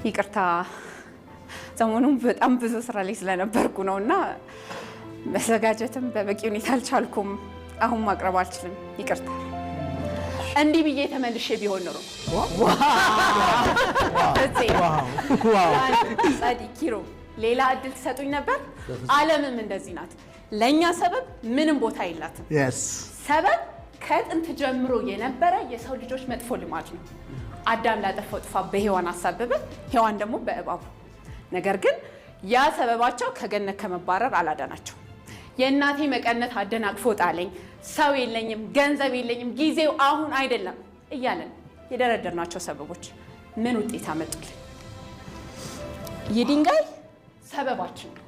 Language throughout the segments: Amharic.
ይቅርታ ሰሞኑን በጣም ብዙ ስራ ላይ ስለነበርኩ ነውና መዘጋጀትም በበቂ ሁኔታ አልቻልኩም። አሁን ማቅረብ አልችልም። ይቅርታ። እንዲህ ብዬ ተመልሼ ቢሆን ኖሮ ኪሮ ሌላ እድል ትሰጡኝ ነበር። ዓለምም እንደዚህ ናት። ለኛ ሰበብ ምንም ቦታ የላትም። ሰበብ ከጥንት ጀምሮ የነበረ የሰው ልጆች መጥፎ ልማድ ነው። አዳም ላጠፋው ጥፋት በሔዋን አሳበበ፣ ሔዋን ደግሞ በእባቡ። ነገር ግን ያ ሰበባቸው ከገነት ከመባረር አላዳናቸው። የእናቴ መቀነት አደናቅፎ ጣለኝ፣ ሰው የለኝም፣ ገንዘብ የለኝም፣ ጊዜው አሁን አይደለም እያለን የደረደርናቸው ሰበቦች ምን ውጤት አመጡልን? የድንጋይ ሰበባችን ነው።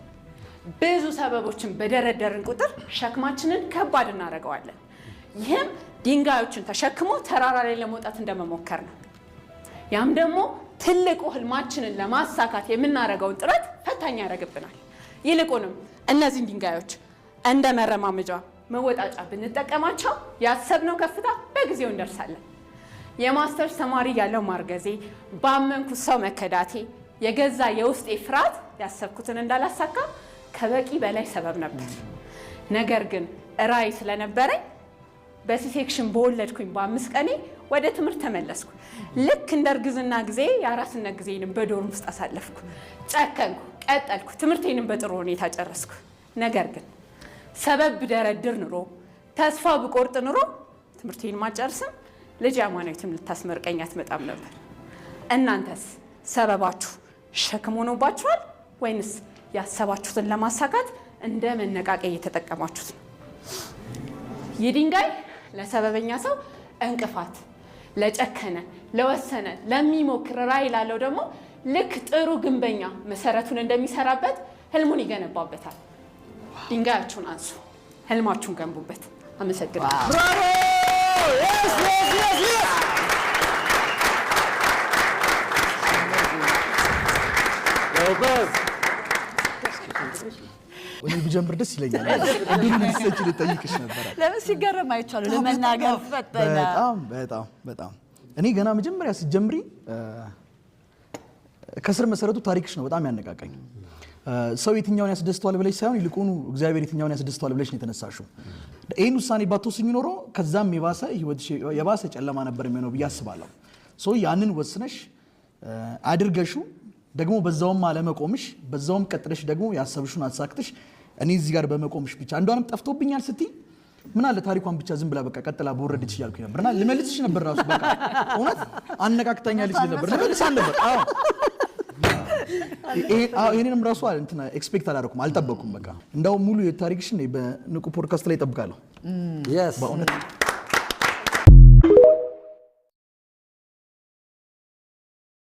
ብዙ ሰበቦችን በደረደርን ቁጥር ሸክማችንን ከባድ እናደርገዋለን። ይህም ድንጋዮችን ተሸክሞ ተራራ ላይ ለመውጣት እንደመሞከር ነው። ያም ደግሞ ትልቁ ህልማችንን ለማሳካት የምናደርገውን ጥረት ፈታኝ ያደርግብናል። ይልቁንም እነዚህን ድንጋዮች እንደ መረማመጃ መወጣጫ ብንጠቀማቸው ያሰብነው ከፍታ በጊዜው እንደርሳለን። የማስተርስ ተማሪ ያለው ማርገዜ፣ ባመንኩት ሰው መከዳቴ፣ የገዛ የውስጤ ፍርሃት ያሰብኩትን እንዳላሳካ ከበቂ በላይ ሰበብ ነበር። ነገር ግን ራዕይ ስለነበረኝ በሲሴክሽን በወለድኩኝ በ5 ቀኔ ወደ ትምህርት ተመለስኩ። ልክ እንደ እርግዝና ጊዜ የአራስነት ጊዜንም በዶርም ውስጥ አሳለፍኩ። ጨከንኩ፣ ቀጠልኩ፣ ትምህርቴንም በጥሩ ሁኔታ ጨረስኩ። ነገር ግን ሰበብ ብደረድር ኑሮ፣ ተስፋ ብቆርጥ ኑሮ ትምህርቴን ማጨርስም ልጅ አማናዊትም ልታስመርቀኝ አትመጣም ነበር። እናንተስ ሰበባችሁ ሸክም ሆኖባችኋል ወይንስ ያሰባችሁትን ለማሳካት እንደ መነቃቂያ እየተጠቀማችሁት ነው? የድንጋይ ለሰበበኛ ሰው እንቅፋት፣ ለጨከነ፣ ለወሰነ፣ ለሚሞክር ራዕይ ላለው ደግሞ ልክ ጥሩ ግንበኛ መሰረቱን እንደሚሰራበት ህልሙን ይገነባበታል። ድንጋያችሁን አንሱ፣ ህልማችሁን ገንቡበት። አመሰግናለሁ። ብራቮ! ወኔ ቢጀምር ደስ ይለኛል። እንዴት ልትሰጪ ልጠይቅሽ ነበር። ለምን ሲገረም አይቻሉ ለመናገር ፈጠነ። በጣም እኔ ገና መጀመሪያ ሲጀምሪ ከስር መሰረቱ ታሪክሽ ነው በጣም ያነቃቀኝ። ሰው የትኛውን ያስደስተዋል ብለሽ ሳይሆን ይልቁኑ እግዚአብሔር የትኛውን ያስደስተዋል ብለሽ ነው የተነሳሽው። ይሄን ውሳኔ ባትወስኚ ኖሮ ከዛም የባሰ ጨለማ ነበር የሚሆነው ብዬ አስባለሁ። ያንን ወስነሽ አድርገሽው ደግሞ በዛውም አለመቆምሽ በዛውም ቀጥለሽ ደግሞ ያሰብሽውን አሳክተሽ እኔ እዚህ ጋር በመቆምሽ ብቻ አንዷንም ጠፍቶብኛል ስትይ ምን አለ ታሪኳን ብቻ ዝም ብላ በቃ ቀጥላ በወረደች ይያልኩኝ ነበርና ልመልስሽ ነበር ራሱ በቃ እውነት አነቃቅታኛለች ነበር ልመልስ ነበር። ይሄንንም ራሱ እንትና ኤክስፔክት አላደረኩም አልጠበኩም። በቃ እንዳው ሙሉ የታሪክሽን በንቁ ፖድካስት ላይ እጠብቃለሁ። በእውነት